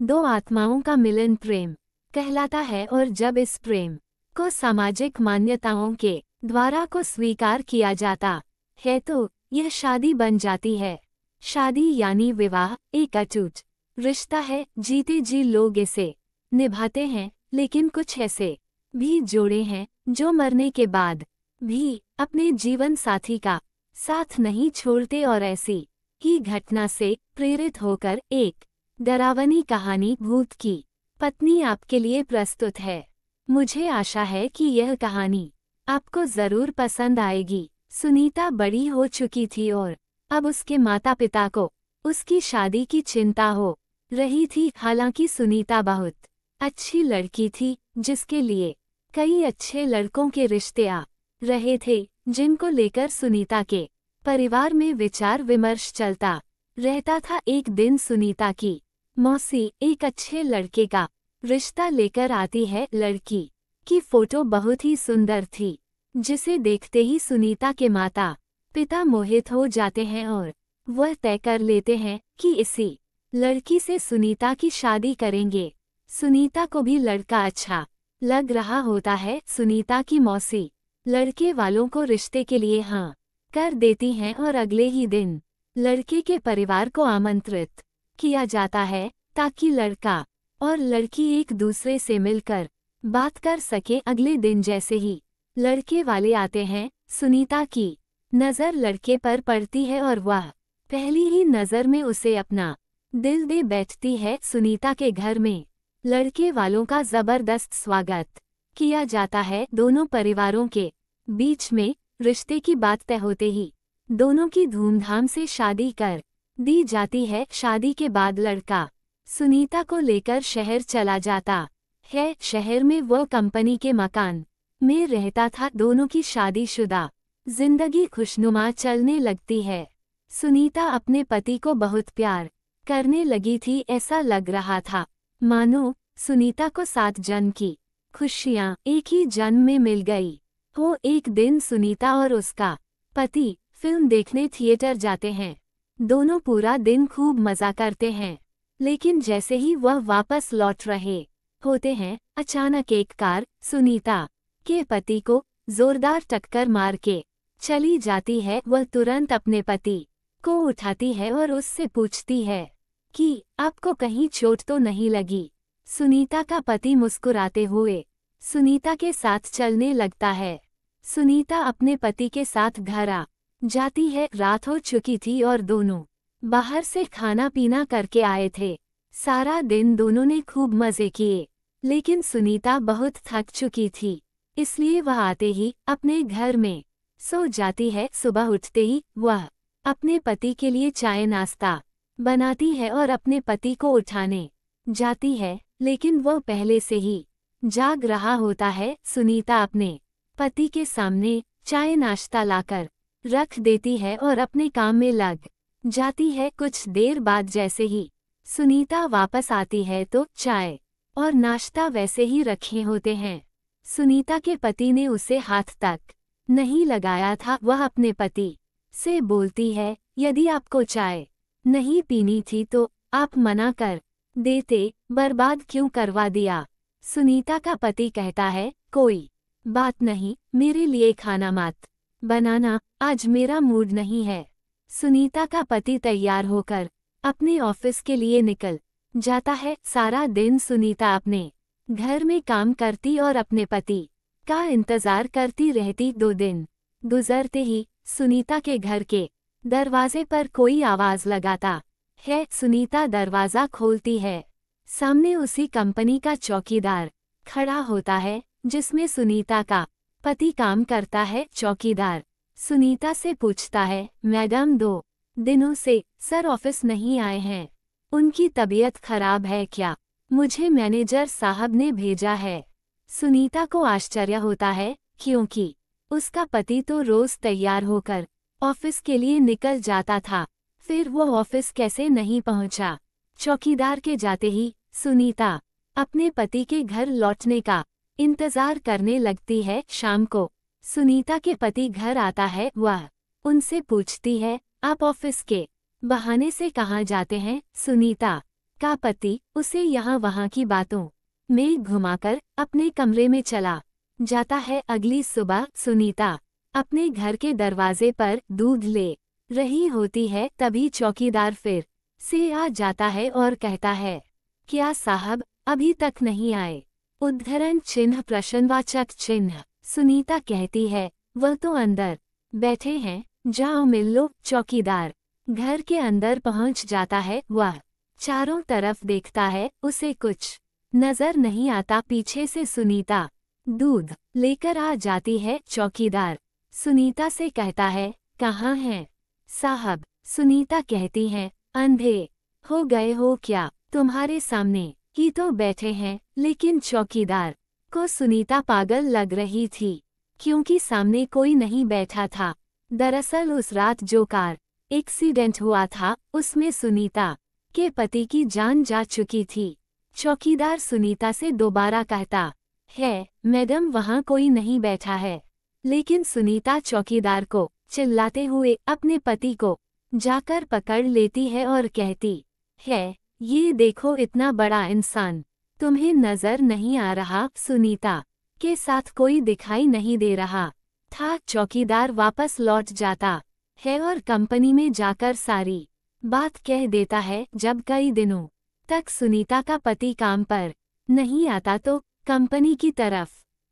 दो आत्माओं का मिलन प्रेम कहलाता है और जब इस प्रेम को सामाजिक मान्यताओं के द्वारा को स्वीकार किया जाता है तो यह शादी बन जाती है। शादी यानी विवाह एक अटूट रिश्ता है, जीते जी लोग इसे निभाते हैं, लेकिन कुछ ऐसे भी जोड़े हैं जो मरने के बाद भी अपने जीवन साथी का साथ नहीं छोड़ते और ऐसी ही घटना से प्रेरित होकर एक डरावनी कहानी भूत की पत्नी आपके लिए प्रस्तुत है। मुझे आशा है कि यह कहानी आपको जरूर पसंद आएगी। सुनीता बड़ी हो चुकी थी और अब उसके माता पिता को उसकी शादी की चिंता हो रही थी। हालांकि सुनीता बहुत अच्छी लड़की थी जिसके लिए कई अच्छे लड़कों के रिश्ते आ रहे थे, जिनको लेकर सुनीता के परिवार में विचार विमर्श चलता रहता था। एक दिन सुनीता की मौसी एक अच्छे लड़के का रिश्ता लेकर आती है। लड़की की फोटो बहुत ही सुंदर थी, जिसे देखते ही सुनीता के माता पिता मोहित हो जाते हैं और वह तय कर लेते हैं कि इसी लड़की से सुनीता की शादी करेंगे। सुनीता को भी लड़का अच्छा लग रहा होता है। सुनीता की मौसी लड़के वालों को रिश्ते के लिए हाँ कर देती हैं और अगले ही दिन लड़के के परिवार को आमंत्रित किया जाता है ताकि लड़का और लड़की एक दूसरे से मिलकर बात कर सके। अगले दिन जैसे ही लड़के वाले आते हैं, सुनीता की नज़र लड़के पर पड़ती है और वह पहली ही नज़र में उसे अपना दिल दे बैठती है। सुनीता के घर में लड़के वालों का जबरदस्त स्वागत किया जाता है। दोनों परिवारों के बीच में रिश्ते की बात तय होते ही दोनों की धूमधाम से शादी कर दी जाती है। शादी के बाद लड़का सुनीता को लेकर शहर चला जाता है। शहर में वह कंपनी के मकान में रहता था। दोनों की शादीशुदा जिंदगी खुशनुमा चलने लगती है। सुनीता अपने पति को बहुत प्यार करने लगी थी। ऐसा लग रहा था मानो सुनीता को 7 जन्म की खुशियां एक ही जन्म में मिल गई हो। एक दिन सुनीता और उसका पति फिल्म देखने थिएटर जाते हैं। दोनों पूरा दिन खूब मजा करते हैं, लेकिन जैसे ही वह वापस लौट रहे होते हैं, अचानक एक कार सुनीता के पति को जोरदार टक्कर मार के चली जाती है। वह तुरंत अपने पति को उठाती है और उससे पूछती है कि आपको कहीं चोट तो नहीं लगी। सुनीता का पति मुस्कुराते हुए सुनीता के साथ चलने लगता है। सुनीता अपने पति के साथ घर आ जाती है। रात हो चुकी थी और दोनों बाहर से खाना पीना करके आए थे। सारा दिन दोनों ने खूब मजे किए, लेकिन सुनीता बहुत थक चुकी थी, इसलिए वह आते ही अपने घर में सो जाती है। सुबह उठते ही वह अपने पति के लिए चाय नाश्ता बनाती है और अपने पति को उठाने जाती है, लेकिन वह पहले से ही जाग रहा होता है। सुनीता अपने पति के सामने चाय नाश्ता लाकर रख देती है और अपने काम में लग जाती है। कुछ देर बाद जैसे ही सुनीता वापस आती है तो चाय और नाश्ता वैसे ही रखे होते हैं। सुनीता के पति ने उसे हाथ तक नहीं लगाया था। वह अपने पति से बोलती है, यदि आपको चाय नहीं पीनी थी तो आप मना कर देते, बर्बाद क्यों करवा दिया। सुनीता का पति कहता है, कोई बात नहीं, मेरे लिए खाना मत बनाना, आज मेरा मूड नहीं है। सुनीता का पति तैयार होकर अपने ऑफिस के लिए निकल जाता है। सारा दिन सुनीता अपने घर में काम करती और अपने पति का इंतजार करती रहती। 2 दिन गुजरते ही सुनीता के घर के दरवाजे पर कोई आवाज लगाता है। सुनीता दरवाजा खोलती है। सामने उसी कंपनी का चौकीदार खड़ा होता है जिसमें सुनीता का पति काम करता है। चौकीदार सुनीता से पूछता है, मैडम 2 दिनों से सर ऑफिस नहीं आए हैं, उनकी तबीयत खराब है क्या? मुझे मैनेजर साहब ने भेजा है। सुनीता को आश्चर्य होता है क्योंकि उसका पति तो रोज तैयार होकर ऑफिस के लिए निकल जाता था, फिर वो ऑफिस कैसे नहीं पहुंचा। चौकीदार के जाते ही सुनीता अपने पति के घर लौटने का इंतजार करने लगती है। शाम को सुनीता के पति घर आता है। वह उनसे पूछती है, आप ऑफिस के बहाने से कहाँ जाते हैं? सुनीता का पति उसे यहाँ वहाँ की बातों में घुमाकर अपने कमरे में चला जाता है। अगली सुबह सुनीता अपने घर के दरवाजे पर दूध ले रही होती है, तभी चौकीदार फिर से आ जाता है और कहता है, क्या साहब अभी तक नहीं आए? उद्धरण चिन्ह प्रश्नवाचक चिन्ह। सुनीता कहती है, वह तो अंदर बैठे हैं, जाओ मिल लो। चौकीदार घर के अंदर पहुंच जाता है। वह चारों तरफ देखता है, उसे कुछ नजर नहीं आता। पीछे से सुनीता दूध लेकर आ जाती है। चौकीदार सुनीता से कहता है, कहाँ हैं साहब? सुनीता कहती है, अंधे हो गए हो क्या? तुम्हारे सामने ही तो बैठे हैं। लेकिन चौकीदार को सुनीता पागल लग रही थी, क्योंकि सामने कोई नहीं बैठा था। दरअसल उस रात जो कार एक्सीडेंट हुआ था, उसमें सुनीता के पति की जान जा चुकी थी। चौकीदार सुनीता से दोबारा कहता है, मैडम वहाँ कोई नहीं बैठा है। लेकिन सुनीता चौकीदार को चिल्लाते हुए अपने पति को जाकर पकड़ लेती है और कहती है, ये देखो इतना बड़ा इंसान तुम्हें नजर नहीं आ रहा? सुनीता के साथ कोई दिखाई नहीं दे रहा था। चौकीदार वापस लौट जाता है और कंपनी में जाकर सारी बात कह देता है। जब कई दिनों तक सुनीता का पति काम पर नहीं आता तो कंपनी की तरफ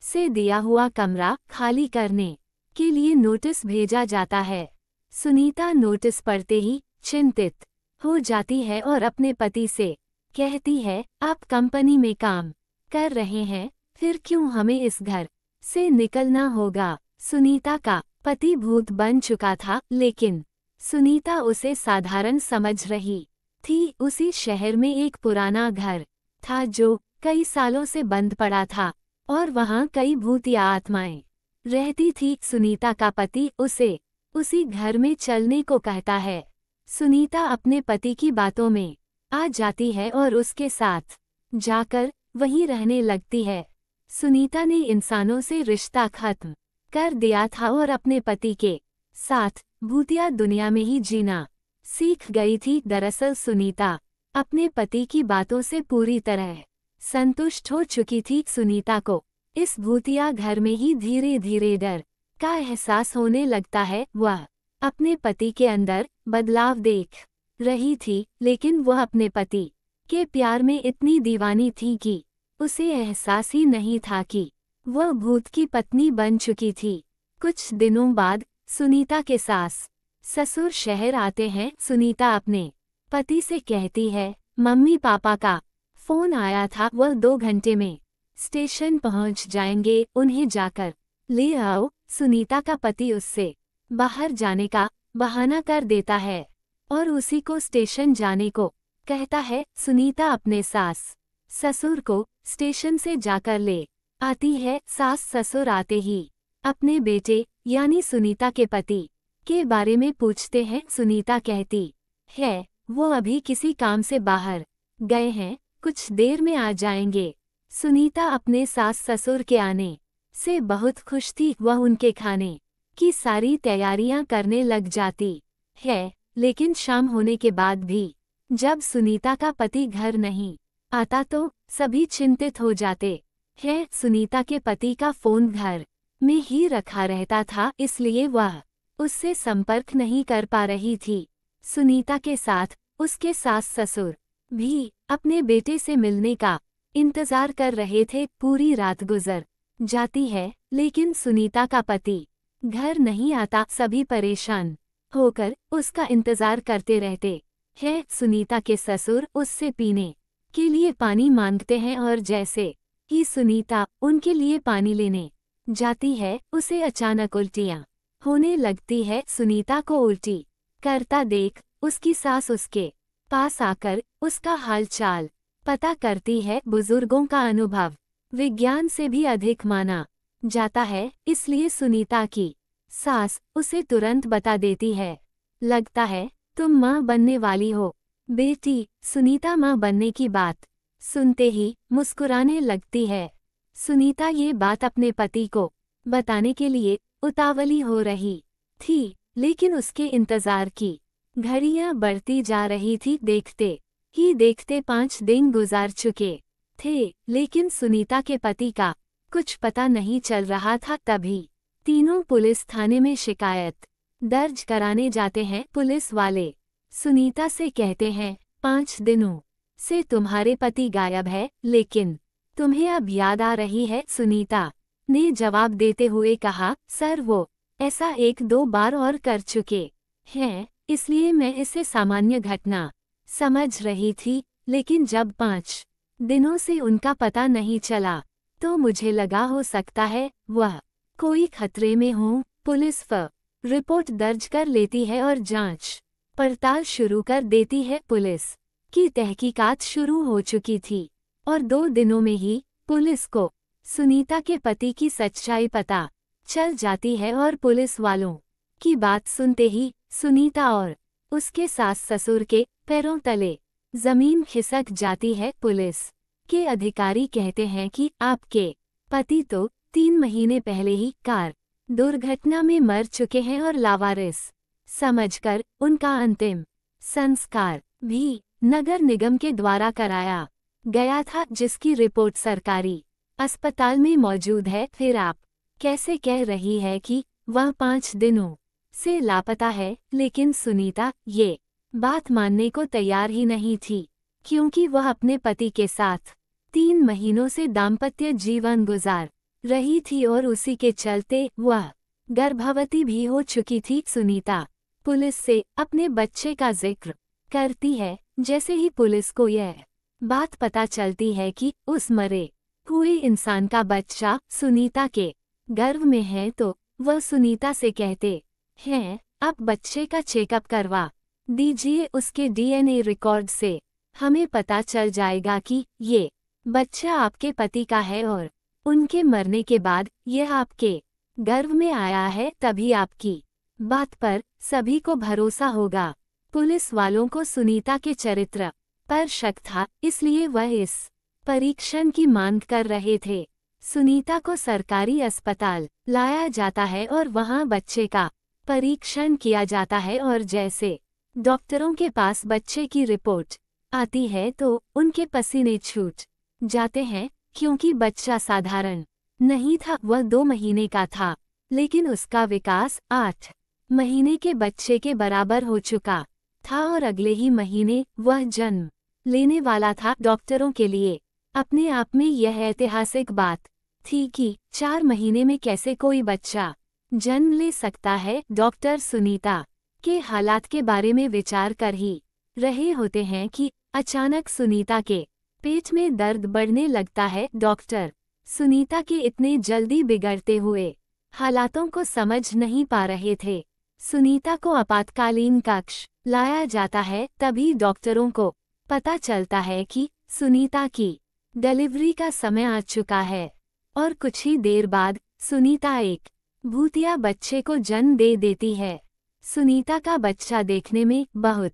से दिया हुआ कमरा खाली करने के लिए नोटिस भेजा जाता है। सुनीता नोटिस पढ़ते ही चिंतित हो जाती है और अपने पति से कहती है, आप कंपनी में काम कर रहे हैं, फिर क्यों हमें इस घर से निकलना होगा? सुनीता का पति भूत बन चुका था, लेकिन सुनीता उसे साधारण समझ रही थी। उसी शहर में एक पुराना घर था जो कई सालों से बंद पड़ा था और वहाँ कई भूतिया आत्माएं रहती थी। सुनीता का पति उसे उसी घर में चलने को कहता है। सुनीता अपने पति की बातों में आ जाती है और उसके साथ जाकर वहीं रहने लगती है। सुनीता ने इंसानों से रिश्ता खत्म कर दिया था और अपने पति के साथ भूतिया दुनिया में ही जीना सीख गई थी। दरअसल सुनीता अपने पति की बातों से पूरी तरह संतुष्ट हो चुकी थी। सुनीता को इस भूतिया घर में ही धीरे धीरे डर का एहसास होने लगता है। वह अपने पति के अंदर बदलाव देख रही थी, लेकिन वह अपने पति के प्यार में इतनी दीवानी थी कि उसे एहसास ही नहीं था कि वह भूत की पत्नी बन चुकी थी। कुछ दिनों बाद सुनीता के सास ससुर शहर आते हैं। सुनीता अपने पति से कहती है, मम्मी पापा का फोन आया था, वह 2 घंटे में स्टेशन पहुंच जाएंगे, उन्हें जाकर ले आओ। सुनीता का पति उससे बाहर जाने का बहाना कर देता है और उसी को स्टेशन जाने को कहता है। सुनीता अपने सास ससुर को स्टेशन से जाकर ले आती है। सास ससुर आते ही अपने बेटे यानी सुनीता के पति के बारे में पूछते हैं। सुनीता कहती है, वो अभी किसी काम से बाहर गए हैं, कुछ देर में आ जाएंगे। सुनीता अपने सास ससुर के आने से बहुत खुश थी। वह उनके खाने की सारी तैयारियां करने लग जाती है, लेकिन शाम होने के बाद भी जब सुनीता का पति घर नहीं आता तो सभी चिंतित हो जाते हैं। सुनीता के पति का फोन घर में ही रखा रहता था, इसलिए वह उससे संपर्क नहीं कर पा रही थी। सुनीता के साथ उसके सास ससुर भी अपने बेटे से मिलने का इंतजार कर रहे थे। पूरी रात गुजर जाती है, लेकिन सुनीता का पति घर नहीं आता। सभी परेशान होकर उसका इंतजार करते रहते हैं। सुनीता के ससुर उससे पीने के लिए पानी मांगते हैं और जैसे ही सुनीता उनके लिए पानी लेने जाती है, उसे अचानक उल्टियां होने लगती है। सुनीता को उल्टी करता देख उसकी सास उसके पास आकर उसका हालचाल पता करती है। बुजुर्गों का अनुभव विज्ञान से भी अधिक माना जाता है, इसलिए सुनीता की सास उसे तुरंत बता देती है, लगता है तुम माँ बनने वाली हो बेटी। सुनीता माँ बनने की बात सुनते ही मुस्कुराने लगती है। सुनीता ये बात अपने पति को बताने के लिए उतावली हो रही थी, लेकिन उसके इंतजार की घड़ियां बढ़ती जा रही थी। देखते ही देखते 5 दिन गुजार चुके थे, लेकिन सुनीता के पति का कुछ पता नहीं चल रहा था। तभी तीनों पुलिस थाने में शिकायत दर्ज कराने जाते हैं। पुलिस वाले सुनीता से कहते हैं, 5 दिनों से तुम्हारे पति गायब है, लेकिन तुम्हें अब याद आ रही है? सुनीता ने जवाब देते हुए कहा, सर वो ऐसा 1-2 बार और कर चुके हैं, इसलिए मैं इसे सामान्य घटना समझ रही थी, लेकिन जब 5 दिनों से उनका पता नहीं चला तो मुझे लगा हो सकता है वह कोई खतरे में हो। पुलिस रिपोर्ट दर्ज कर लेती है और जांच पड़ताल शुरू कर देती है। पुलिस की तहकीकात शुरू हो चुकी थी और 2 दिनों में ही पुलिस को सुनीता के पति की सच्चाई पता चल जाती है और पुलिस वालों की बात सुनते ही सुनीता और उसके सास ससुर के पैरों तले जमीन खिसक जाती है। पुलिस के अधिकारी कहते हैं कि आपके पति तो 3 महीने पहले ही कार दुर्घटना में मर चुके हैं और लावारिस समझकर उनका अंतिम संस्कार भी नगर निगम के द्वारा कराया गया था, जिसकी रिपोर्ट सरकारी अस्पताल में मौजूद है। फिर आप कैसे कह रही है कि वह 5 दिनों से लापता है? लेकिन सुनीता ये बात मानने को तैयार ही नहीं थी, क्योंकि वह अपने पति के साथ 3 महीनों से दाम्पत्य जीवन गुजार रही थी और उसी के चलते वह गर्भवती भी हो चुकी थी। सुनीता पुलिस से अपने बच्चे का जिक्र करती है। जैसे ही पुलिस को यह बात पता चलती है कि उस मरे हुए इंसान का बच्चा सुनीता के गर्भ में है, तो वह सुनीता से कहते हैं, अब बच्चे का चेकअप करवा दीजिए, उसके DNA रिकॉर्ड से हमें पता चल जाएगा कि ये बच्चा आपके पति का है और उनके मरने के बाद यह आपके गर्भ में आया है, तभी आपकी बात पर सभी को भरोसा होगा। पुलिस वालों को सुनीता के चरित्र पर शक था, इसलिए वह इस परीक्षण की मांग कर रहे थे। सुनीता को सरकारी अस्पताल लाया जाता है और वहां बच्चे का परीक्षण किया जाता है और जैसे डॉक्टरों के पास बच्चे की रिपोर्ट आती है तो उनके पसीने छूट जाते हैं, क्योंकि बच्चा साधारण नहीं था। वह 2 महीने का था, लेकिन उसका विकास 8 महीने के बच्चे के बराबर हो चुका था और अगले ही महीने वह जन्म लेने वाला था। डॉक्टरों के लिए अपने आप में यह ऐतिहासिक बात थी कि 4 महीने में कैसे कोई बच्चा जन्म ले सकता है। डॉक्टर सुनीता के हालात के बारे में विचार कर ही रहे होते हैं कि अचानक सुनीता के पेट में दर्द बढ़ने लगता है। डॉक्टर सुनीता के इतने जल्दी बिगड़ते हुए हालातों को समझ नहीं पा रहे थे। सुनीता को आपातकालीन कक्ष लाया जाता है। तभी डॉक्टरों को पता चलता है कि सुनीता की डिलीवरी का समय आ चुका है और कुछ ही देर बाद सुनीता एक भूतिया बच्चे को जन्म दे देती है। सुनीता का बच्चा देखने में बहुत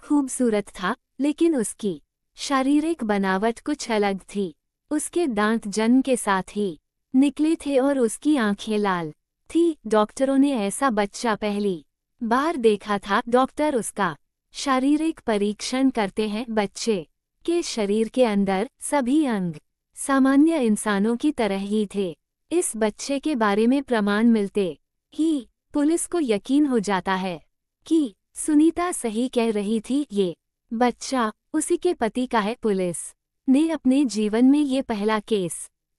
खूबसूरत था, लेकिन उसकी शारीरिक बनावट कुछ अलग थी। उसके दांत जन्म के साथ ही निकले थे और उसकी आंखें लाल थी। डॉक्टरों ने ऐसा बच्चा पहली बार देखा था। डॉक्टर उसका शारीरिक परीक्षण करते हैं। बच्चे के शरीर के अंदर सभी अंग सामान्य इंसानों की तरह ही थे। इस बच्चे के बारे में प्रमाण मिलते ही पुलिस को यकीन हो जाता है कि सुनीता सही कह रही थी, ये बच्चा उसी के पति का है। पुलिस ने अपने जीवन में ये पहला केस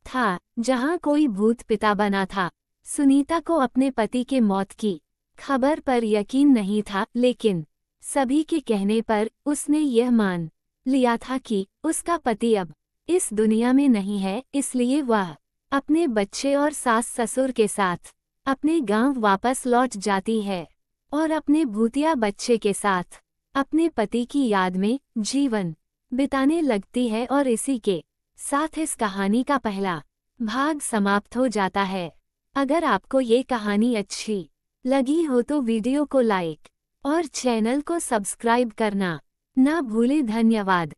था जहां कोई भूत पिता बना था। सुनीता को अपने पति के मौत की खबर पर यकीन नहीं था, लेकिन सभी के कहने पर उसने यह मान लिया था कि उसका पति अब इस दुनिया में नहीं है। इसलिए वह अपने बच्चे और सास ससुर के साथ अपने गांव वापस लौट जाती है और अपने भूतिया बच्चे के साथ अपने पति की याद में जीवन बिताने लगती है। और इसी के साथ इस कहानी का पहला भाग समाप्त हो जाता है। अगर आपको ये कहानी अच्छी लगी हो तो वीडियो को लाइक और चैनल को सब्सक्राइब करना ना भूलें। धन्यवाद।